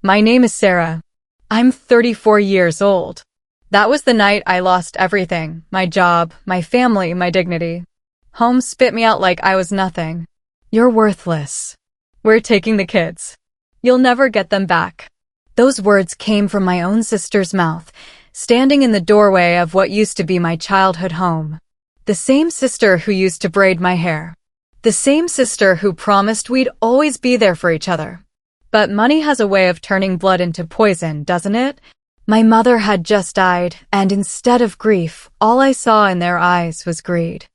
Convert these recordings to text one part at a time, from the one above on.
My name is Sarah. I'm 34 years old. That was the night I lost everything, my job, my family, my dignity. Home spit me out like I was nothing. You're worthless. We're taking the kids. You'll never get them back. Those words came from my own sister's mouth, standing in the doorway of what used to be my childhood home. The same sister who used to braid my hair. The same sister who promised we'd always be there for each other. But money has a way of turning blood into poison, doesn't it? My mother had just died, and instead of grief, all I saw in their eyes was greed.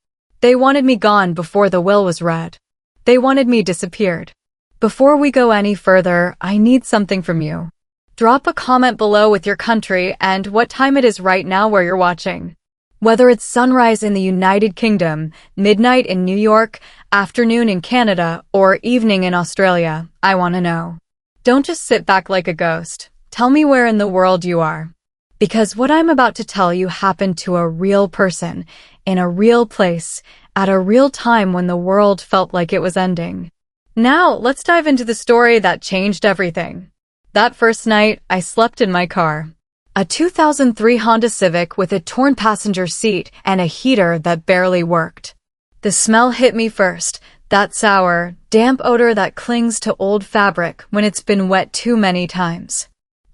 They wanted me gone before the will was read. They wanted me disappeared. Before we go any further, I need something from you. Drop a comment below with your country and what time it is right now where you're watching. Whether it's sunrise in the United Kingdom, midnight in New York, afternoon in Canada, or evening in Australia, I want to know. Don't just sit back like a ghost. Tell me where in the world you are. Because what I'm about to tell you happened to a real person, in a real place, at a real time when the world felt like it was ending. Now, let's dive into the story that changed everything. That first night, I slept in my car. A 2003 Honda Civic with a torn passenger seat and a heater that barely worked. The smell hit me first. That sour, damp odor that clings to old fabric when it's been wet too many times.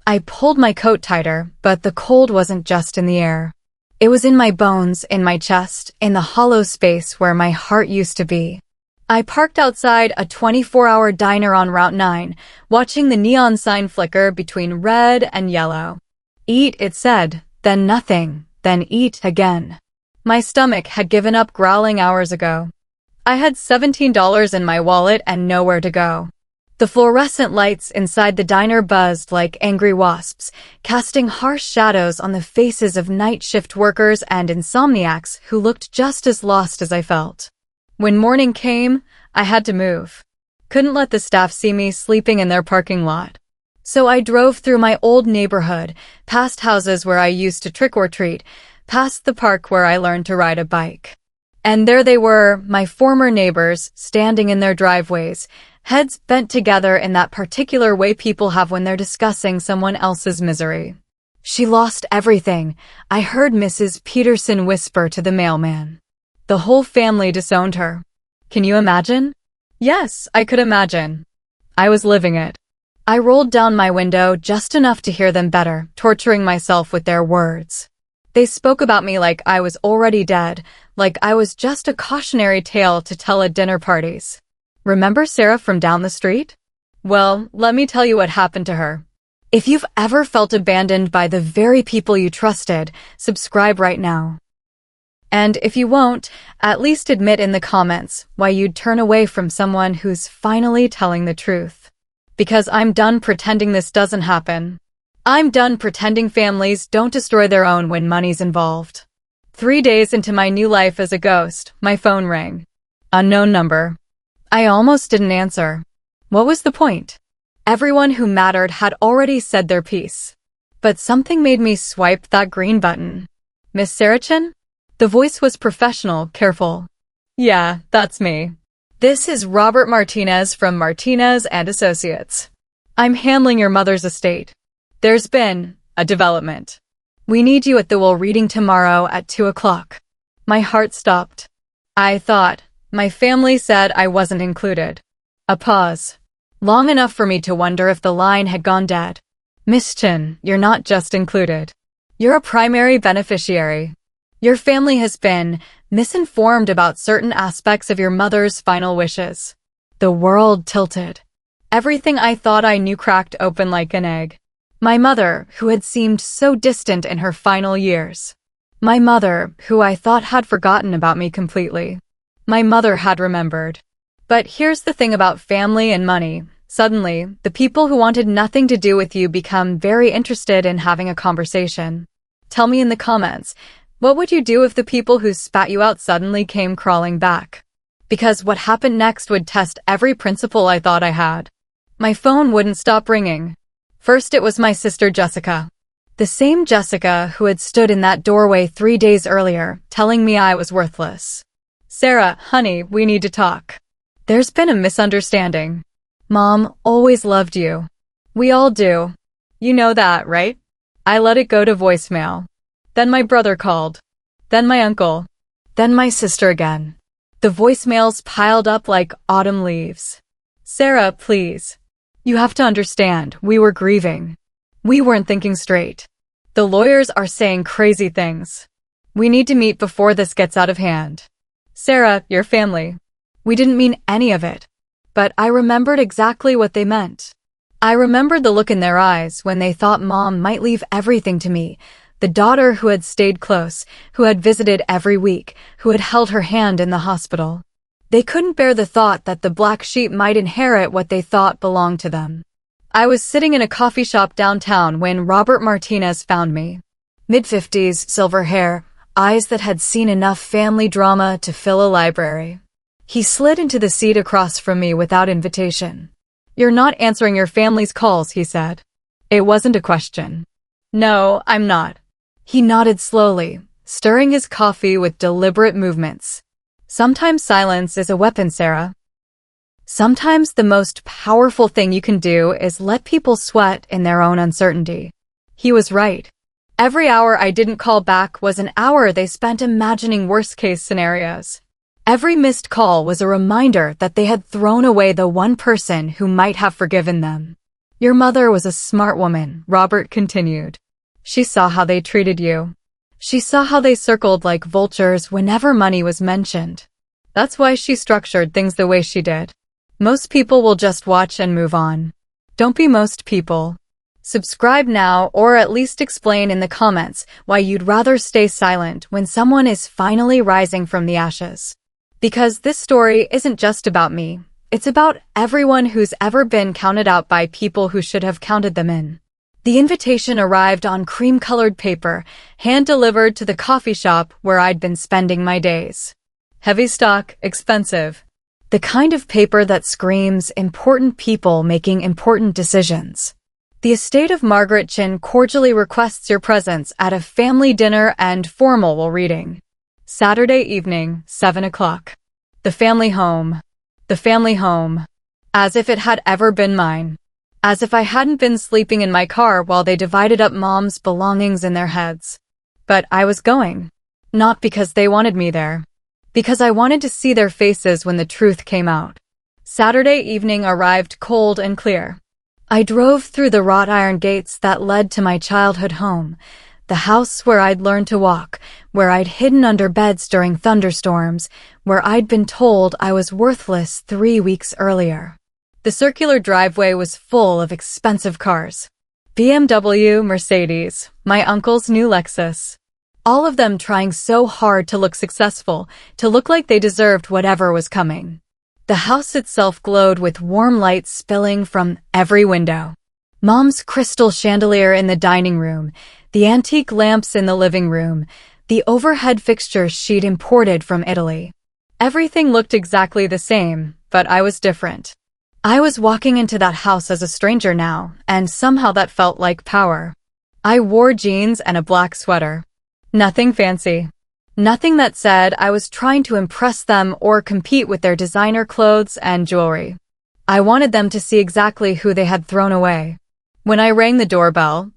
I pulled my coat tighter, but the cold wasn't just in the air. It was in my bones, in my chest, in the hollow space where my heart used to be. I parked outside a 24-hour diner on Route 9, watching the neon sign flicker between red and yellow. Eat, it said, then nothing, then eat again. My stomach had given up growling hours ago. I had $17 in my wallet and nowhere to go. The fluorescent lights inside the diner buzzed like angry wasps, casting harsh shadows on the faces of night shift workers and insomniacs who looked just as lost as I felt. When morning came, I had to move. Couldn't let the staff see me sleeping in their parking lot. So I drove through my old neighborhood, past houses where I used to trick or treat, past the park where I learned to ride a bike. And there they were, my former neighbors, standing in their driveways, heads bent together in that particular way people have when they're discussing someone else's misery. She lost everything, I heard Mrs. Peterson whisper to the mailman. The whole family disowned her. Can you imagine? Yes, I could imagine. I was living it. I rolled down my window just enough to hear them better, torturing myself with their words. They spoke about me like I was already dead, like I was just a cautionary tale to tell at dinner parties. Remember Sarah from down the street? Well, let me tell you what happened to her. If you've ever felt abandoned by the very people you trusted, subscribe right now. And if you won't, at least admit in the comments why you'd turn away from someone who's finally telling the truth. Because I'm done pretending this doesn't happen. I'm done pretending families don't destroy their own when money's involved. 3 days into my new life as a ghost, my phone rang. Unknown number. I almost didn't answer. What was the point? Everyone who mattered had already said their piece. But something made me swipe that green button. Miss Sarachan? The voice was professional, careful. Yeah, that's me. This is Robert Martinez from Martinez and Associates. I'm handling your mother's estate. There's been a development. We need you at the will reading tomorrow at 2 o'clock. My heart stopped. I thought, my family said I wasn't included. A pause. Long enough for me to wonder if the line had gone dead. Miss Chin, you're not just included. You're a primary beneficiary. Your family has been misinformed about certain aspects of your mother's final wishes. The world tilted. Everything I thought I knew cracked open like an egg. My mother, who had seemed so distant in her final years. My mother, who I thought had forgotten about me completely. My mother had remembered. But here's the thing about family and money. Suddenly, the people who wanted nothing to do with you become very interested in having a conversation. Tell me in the comments, what would you do if the people who spat you out suddenly came crawling back? Because what happened next would test every principle I thought I had. My phone wouldn't stop ringing. First it was my sister Jessica. The same Jessica who had stood in that doorway 3 days earlier, telling me I was worthless. Sarah, honey, we need to talk. There's been a misunderstanding. Mom always loved you. We all do. You know that, right? I let it go to voicemail. Then my brother called. Then my uncle. Then my sister again. The voicemails piled up like autumn leaves. Sarah, please. You have to understand, we were grieving. We weren't thinking straight. The lawyers are saying crazy things. We need to meet before this gets out of hand. Sarah, your family. We didn't mean any of it. But I remembered exactly what they meant. I remembered the look in their eyes when they thought Mom might leave everything to me, the daughter who had stayed close, who had visited every week, who had held her hand in the hospital. They couldn't bear the thought that the black sheep might inherit what they thought belonged to them. I was sitting in a coffee shop downtown when Robert Martinez found me. Mid-50s, silver hair, eyes that had seen enough family drama to fill a library. He slid into the seat across from me without invitation. You're not answering your family's calls, he said. It wasn't a question. No, I'm not. He nodded slowly, stirring his coffee with deliberate movements. Sometimes silence is a weapon, Sarah. Sometimes the most powerful thing you can do is let people sweat in their own uncertainty. He was right. Every hour I didn't call back was an hour they spent imagining worst-case scenarios. Every missed call was a reminder that they had thrown away the one person who might have forgiven them. Your mother was a smart woman, Robert continued. She saw how they treated you. She saw how they circled like vultures whenever money was mentioned. That's why she structured things the way she did. Most people will just watch and move on. Don't be most people. Subscribe now, or at least explain in the comments why you'd rather stay silent when someone is finally rising from the ashes. Because this story isn't just about me. It's about everyone who's ever been counted out by people who should have counted them in. The invitation arrived on cream-colored paper, hand-delivered to the coffee shop where I'd been spending my days. Heavy stock, expensive. The kind of paper that screams important people making important decisions. The estate of Margaret Chin cordially requests your presence at a family dinner and formal reading. Saturday evening, 7 o'clock. The family home. The family home. As if it had ever been mine. As if I hadn't been sleeping in my car while they divided up Mom's belongings in their heads. But I was going. Not because they wanted me there. Because I wanted to see their faces when the truth came out. Saturday evening arrived cold and clear. I drove through the wrought iron gates that led to my childhood home. The house where I'd learned to walk, where I'd hidden under beds during thunderstorms, where I'd been told I was worthless 3 weeks earlier. The circular driveway was full of expensive cars. BMW, Mercedes, my uncle's new Lexus. All of them trying so hard to look successful, to look like they deserved whatever was coming. The house itself glowed with warm light spilling from every window. Mom's crystal chandelier in the dining room, the antique lamps in the living room, the overhead fixtures she'd imported from Italy. Everything looked exactly the same, but I was different. I was walking into that house as a stranger now, and somehow that felt like power. I wore jeans and a black sweater. Nothing fancy. Nothing that said I was trying to impress them or compete with their designer clothes and jewelry. I wanted them to see exactly who they had thrown away. When I rang the doorbell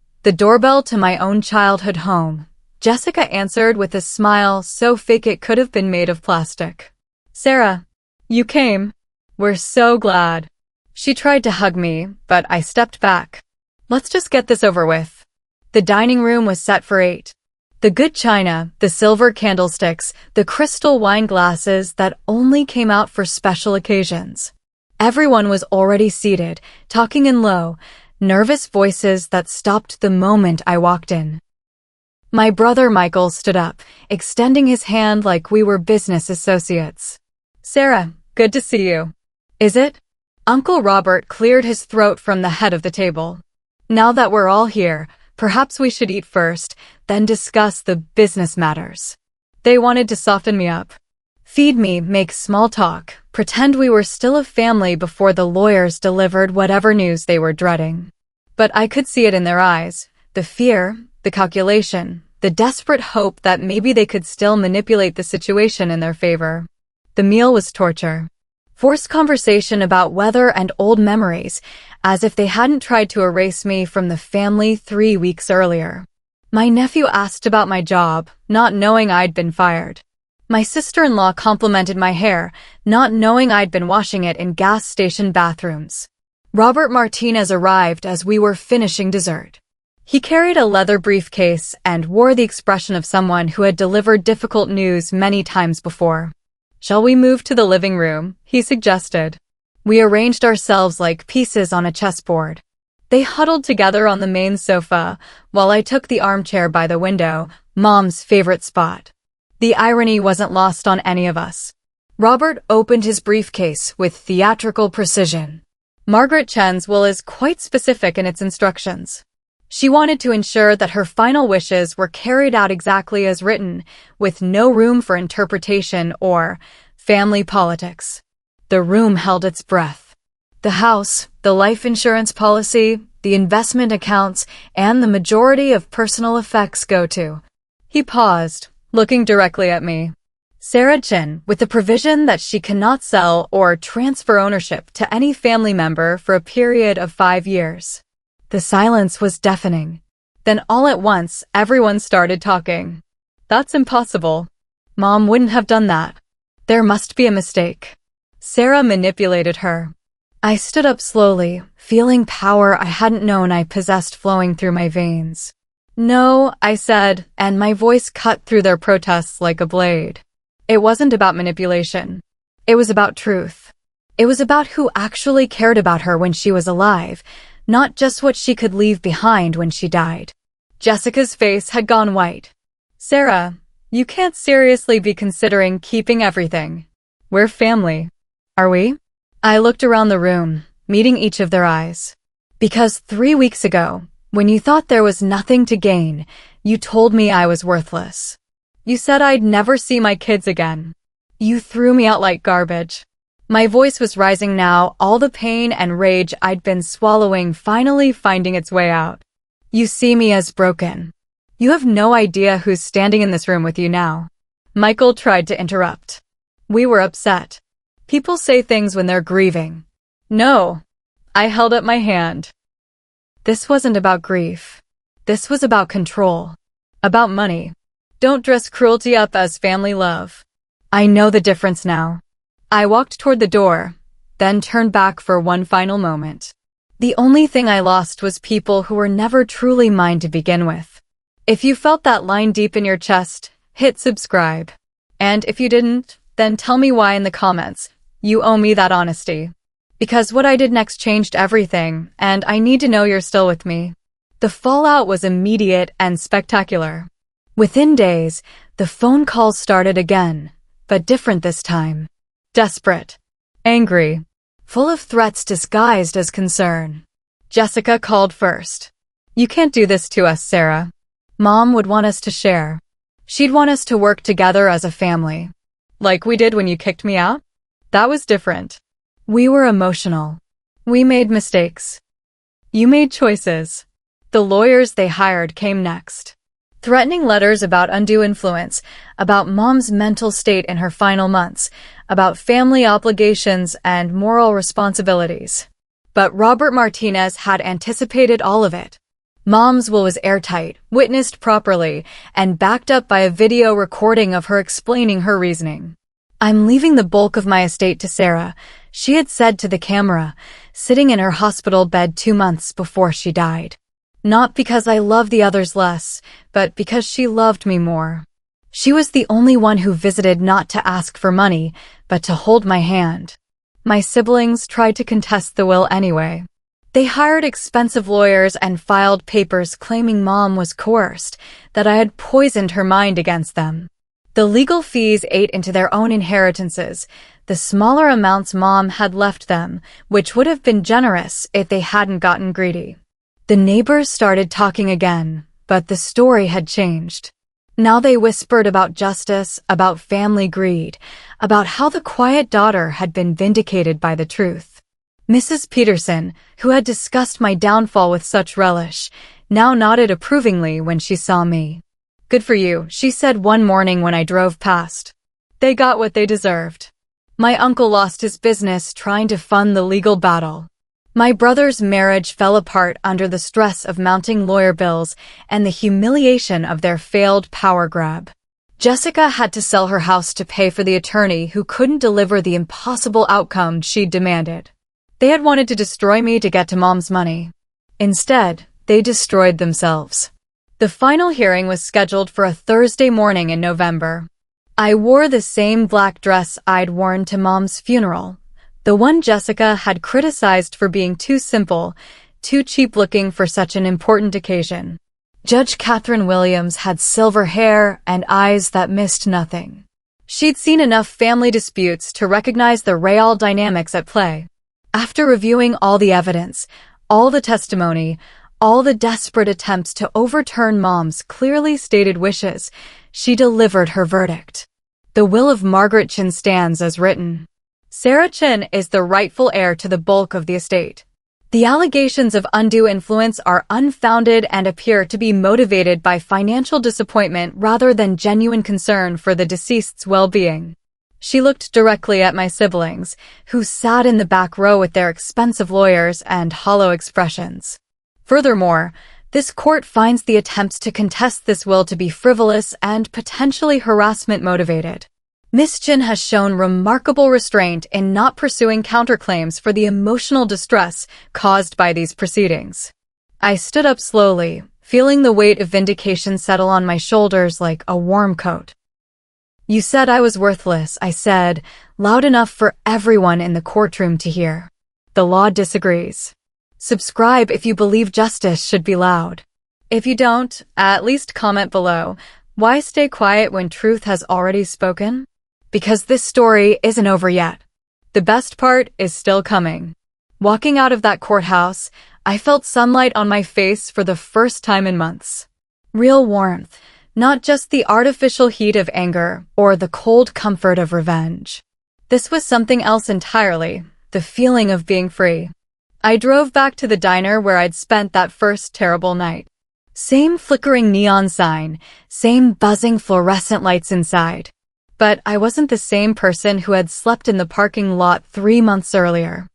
to my own childhood home, Jessica answered with a smile so fake it could have been made of plastic. Sarah, you came. We're so glad. She tried to hug me, but I stepped back. Let's just get this over with. The dining room was set for 8. The good china, the silver candlesticks, the crystal wine glasses that only came out for special occasions. Everyone was already seated, talking in low, nervous voices that stopped the moment I walked in. My brother Michael stood up, extending his hand like we were business associates. Sarah, good to see you. Is it? Uncle Robert cleared his throat from the head of the table. Now that we're all here, perhaps we should eat first, then discuss the business matters. They wanted to soften me up. Feed me, make small talk, pretend we were still a family before the lawyers delivered whatever news they were dreading. But I could see it in their eyes, the fear, the calculation, the desperate hope that maybe they could still manipulate the situation in their favor. The meal was torture. Forced conversation about weather and old memories, as if they hadn't tried to erase me from the family 3 weeks earlier. My nephew asked about my job, not knowing I'd been fired. My sister-in-law complimented my hair, not knowing I'd been washing it in gas station bathrooms. Robert Martinez arrived as we were finishing dessert. He carried a leather briefcase and wore the expression of someone who had delivered difficult news many times before. "Shall we move to the living room?" he suggested. We arranged ourselves like pieces on a chessboard. They huddled together on the main sofa, while I took the armchair by the window, Mom's favorite spot. The irony wasn't lost on any of us. Robert opened his briefcase with theatrical precision. Margaret Chen's will is quite specific in its instructions. She wanted to ensure that her final wishes were carried out exactly as written, with no room for interpretation or family politics. The room held its breath. The house, the life insurance policy, the investment accounts, and the majority of personal effects go to. He paused, looking directly at me. Sarah Chen, with the provision that she cannot sell or transfer ownership to any family member for a period of 5 years. The silence was deafening. Then all at once, everyone started talking. "That's impossible. Mom wouldn't have done that. There must be a mistake." Sarah manipulated her. I stood up slowly, feeling power I hadn't known I possessed flowing through my veins. "No," I said, and my voice cut through their protests like a blade. It wasn't about manipulation. It was about truth. It was about who actually cared about her when she was alive, not just what she could leave behind when she died. Jessica's face had gone white. "Sarah, you can't seriously be considering keeping everything. We're family. Are we?" I looked around the room, meeting each of their eyes. "Because 3 weeks ago, when you thought there was nothing to gain, you told me I was worthless. You said I'd never see my kids again. You threw me out like garbage." My voice was rising now, all the pain and rage I'd been swallowing finally finding its way out. "You see me as broken. You have no idea who's standing in this room with you now." Michael tried to interrupt. "We were upset. People say things when they're grieving." "No." I held up my hand. This wasn't about grief. This was about control. About money. Don't dress cruelty up as family love. I know the difference now. I walked toward the door, then turned back for one final moment. The only thing I lost was people who were never truly mine to begin with. If you felt that line deep in your chest, hit subscribe. And if you didn't, then tell me why in the comments. You owe me that honesty. Because what I did next changed everything, and I need to know you're still with me. The fallout was immediate and spectacular. Within days, the phone calls started again, but different this time. Desperate. Angry. Full of threats disguised as concern. Jessica called first. "You can't do this to us, Sarah. Mom would want us to share. She'd want us to work together as a family. Like we did when you kicked me out? That was different. We were emotional. We made mistakes. You made choices." The lawyers they hired came next. Threatening letters about undue influence, about Mom's mental state in her final months, about family obligations and moral responsibilities. But Robert Martinez had anticipated all of it. Mom's will was airtight, witnessed properly, and backed up by a video recording of her explaining her reasoning. "I'm leaving the bulk of my estate to Sarah," she had said to the camera, sitting in her hospital bed 2 months before she died. "Not because I love the others less, but because she loved me more. She was the only one who visited not to ask for money, but to hold my hand." My siblings tried to contest the will anyway. They hired expensive lawyers and filed papers claiming Mom was coerced, that I had poisoned her mind against them. The legal fees ate into their own inheritances, the smaller amounts Mom had left them, which would have been generous if they hadn't gotten greedy. The neighbors started talking again, but the story had changed. Now they whispered about justice, about family greed, about how the quiet daughter had been vindicated by the truth. Mrs. Peterson, who had discussed my downfall with such relish, now nodded approvingly when she saw me. "Good for you," she said one morning when I drove past. "They got what they deserved." My uncle lost his business trying to fund the legal battle. My brother's marriage fell apart under the stress of mounting lawyer bills and the humiliation of their failed power grab. Jessica had to sell her house to pay for the attorney who couldn't deliver the impossible outcome she'd demanded. They had wanted to destroy me to get to Mom's money. Instead, they destroyed themselves. The final hearing was scheduled for a Thursday morning in November. I wore the same black dress I'd worn to Mom's funeral, the one Jessica had criticized for being too simple, too cheap-looking for such an important occasion. Judge Catherine Williams had silver hair and eyes that missed nothing. She'd seen enough family disputes to recognize the real dynamics at play. After reviewing all the evidence, all the testimony, all the desperate attempts to overturn Mom's clearly stated wishes, she delivered her verdict. The will of Margaret Chin stands as written. Sarah Chin is the rightful heir to the bulk of the estate. The allegations of undue influence are unfounded and appear to be motivated by financial disappointment rather than genuine concern for the deceased's well-being. She looked directly at my siblings, who sat in the back row with their expensive lawyers and hollow expressions. Furthermore, this court finds the attempts to contest this will to be frivolous and potentially harassment-motivated. Miss Chin has shown remarkable restraint in not pursuing counterclaims for the emotional distress caused by these proceedings. I stood up slowly, feeling the weight of vindication settle on my shoulders like a warm coat. "You said I was worthless," I said, loud enough for everyone in the courtroom to hear. "The law disagrees. Subscribe if you believe justice should be loud. If you don't, at least comment below. Why stay quiet when truth has already spoken? Because this story isn't over yet. The best part is still coming." Walking out of that courthouse, I felt sunlight on my face for the first time in months. Real warmth, not just the artificial heat of anger or the cold comfort of revenge. This was something else entirely, the feeling of being free. I drove back to the diner where I'd spent that first terrible night. Same flickering neon sign, same buzzing fluorescent lights inside. But I wasn't the same person who had slept in the parking lot 3 months earlier.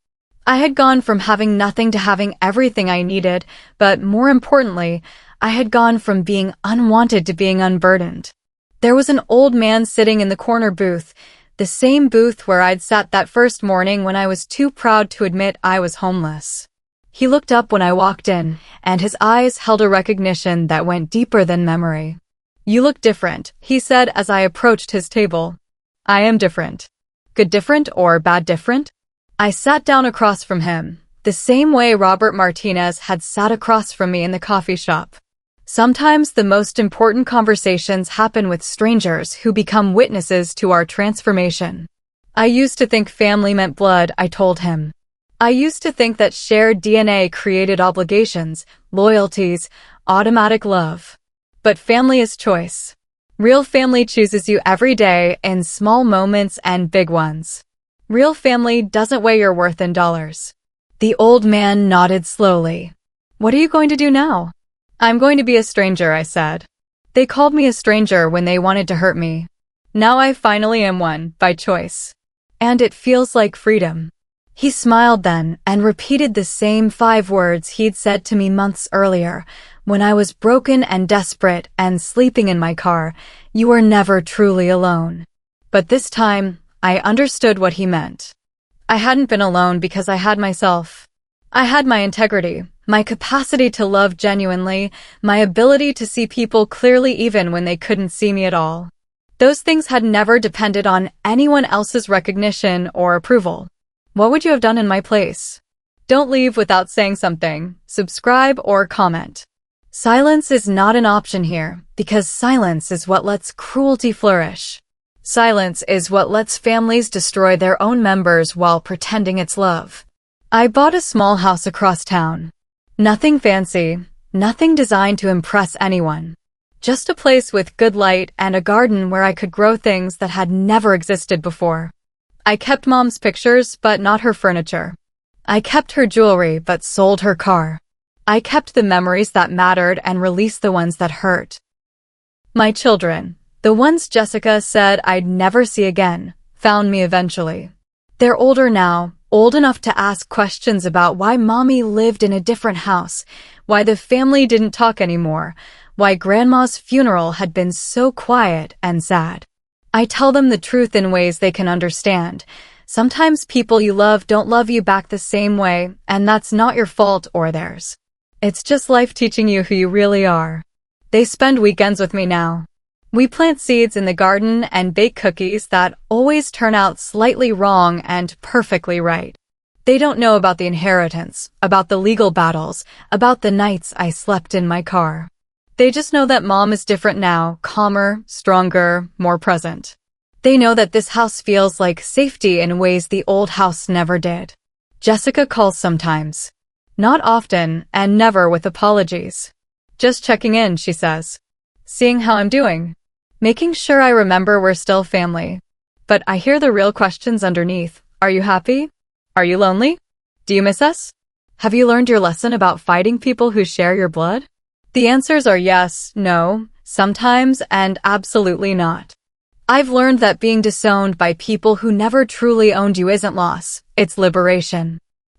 I had gone from having nothing to having everything I needed, but more importantly, I had gone from being unwanted to being unburdened. There was an old man sitting in the corner booth, the same booth where I'd sat that first morning when I was too proud to admit I was homeless. He looked up when I walked in, and his eyes held a recognition that went deeper than memory. "You look different," he said as I approached his table. "I am different." Good different or bad different? I sat down across from him, the same way Robert Martinez had sat across from me in the coffee shop. Sometimes the most important conversations happen with strangers who become witnesses to our transformation. "I used to think family meant blood," I told him. "I used to think that shared DNA created obligations, loyalties, automatic love. But family is choice. Real family chooses you every day in small moments and big ones. Real family doesn't weigh your worth in dollars." The old man nodded slowly. "What are you going to do now?" "I'm going to be a stranger," I said. "They called me a stranger when they wanted to hurt me. Now I finally am one, by choice. And it feels like freedom." He smiled then and repeated the same 5 words he'd said to me months earlier, when I was broken and desperate and sleeping in my car. "You are never truly alone." But this time, I understood what he meant. I hadn't been alone because I had myself. I had my integrity, my capacity to love genuinely, my ability to see people clearly even when they couldn't see me at all. Those things had never depended on anyone else's recognition or approval. What would you have done in my place? Don't leave without saying something. Subscribe or comment. Silence is not an option here, because silence is what lets cruelty flourish. Silence is what lets families destroy their own members while pretending it's love. I bought a small house across town. Nothing fancy, nothing designed to impress anyone. Just a place with good light and a garden where I could grow things that had never existed before. I kept Mom's pictures, but not her furniture. I kept her jewelry, but sold her car. I kept the memories that mattered and released the ones that hurt. My children, the ones Jessica said I'd never see again, found me eventually. They're older now, old enough to ask questions about why mommy lived in a different house, why the family didn't talk anymore, why grandma's funeral had been so quiet and sad. I tell them the truth in ways they can understand. Sometimes people you love don't love you back the same way, and that's not your fault or theirs. It's just life teaching you who you really are. They spend weekends with me now. We plant seeds in the garden and bake cookies that always turn out slightly wrong and perfectly right. They don't know about the inheritance, about the legal battles, about the nights I slept in my car. They just know that mom is different now, calmer, stronger, more present. They know that this house feels like safety in ways the old house never did. Jessica calls sometimes. Not often, and never with apologies. Just checking in, she says. Seeing how I'm doing. Making sure I remember we're still family. But I hear the real questions underneath. Are you happy? Are you lonely? Do you miss us? Have you learned your lesson about fighting people who share your blood? The answers are yes, no, sometimes, and absolutely not. I've learned that being disowned by people who never truly owned you isn't loss, it's liberation.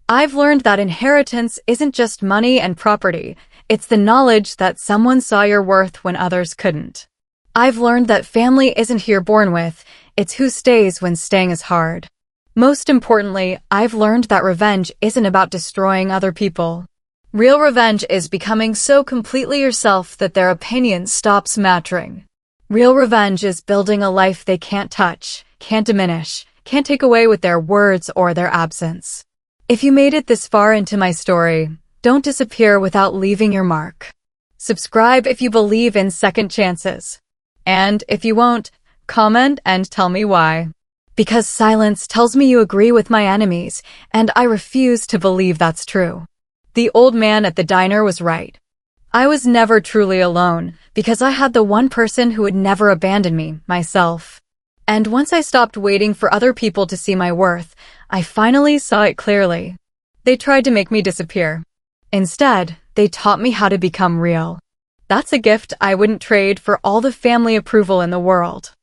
I've learned that inheritance isn't just money and property, it's the knowledge that someone saw your worth when others couldn't. I've learned that family isn't who you're born with, it's who stays when staying is hard. Most importantly, I've learned that revenge isn't about destroying other people. Real revenge is becoming so completely yourself that their opinion stops mattering. Real revenge is building a life they can't touch, can't diminish, can't take away with their words or their absence. If you made it this far into my story, don't disappear without leaving your mark. Subscribe if you believe in second chances. And if you won't, comment and tell me why. Because silence tells me you agree with my enemies, and I refuse to believe that's true. The old man at the diner was right. I was never truly alone, because I had the one person who would never abandon me, myself. And once I stopped waiting for other people to see my worth, I finally saw it clearly. They tried to make me disappear. Instead, they taught me how to become real. That's a gift I wouldn't trade for all the family approval in the world.